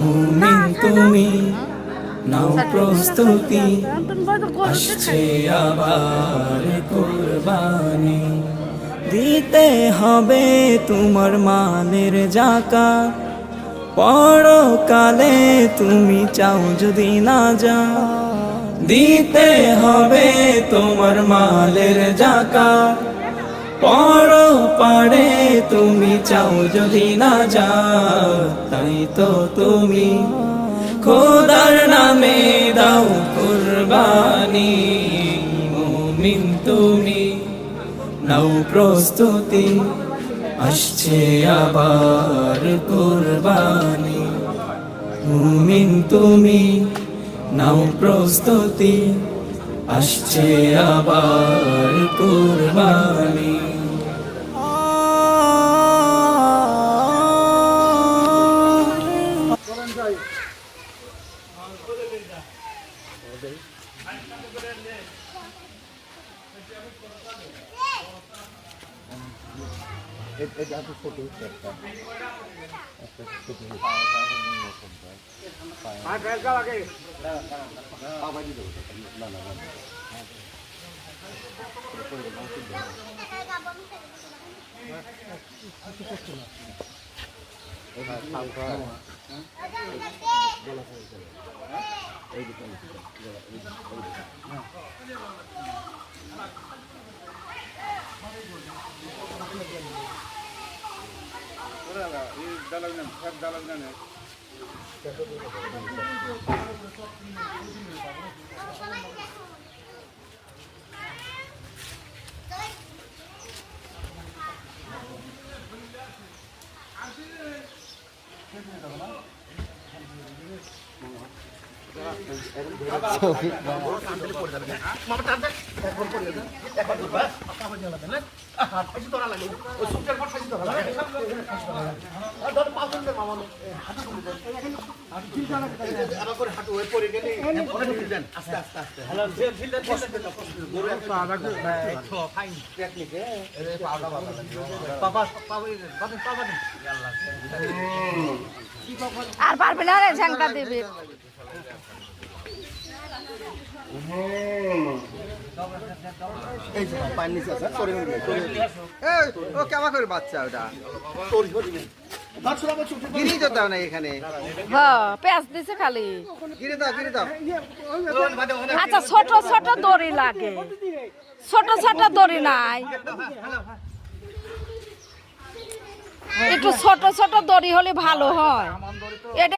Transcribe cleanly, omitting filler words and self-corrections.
মুমিন তুমি নাও প্রস্তুতি, আসছে আবার কুরবানি। দিতে হবে তোমার মালের যাকাত, পরকালে তুমি চাও যদি না যাও। দিতে হবে তোমার মালের যাকাত, পরপারে তুমি চাও যদি না যাও। তাই তো তুমি খোদার নামে দাও কুরবানি। মুমিন তুমি নাও প্রস্তুতি, আসছে আবার কুরবানি। মুমিন তুমি নাও প্রস্তুতি, আসছে আবার কুরবানি। আর পারবে না রে ঝাংটা দিবি। ও কেমন করে বাচ্চা ওটা গিরি তো দাও না এখানে, হ্যাঁ পেঁয়াজ দিছে খালি। গিরে দাও গিরে দাও। আচ্ছা ছোট ছোট দড়ি লাগে, ছোট ছোট দড়ি নাই, একটু ছোট ছোট দড়ি হলে ভালো হয়। এটা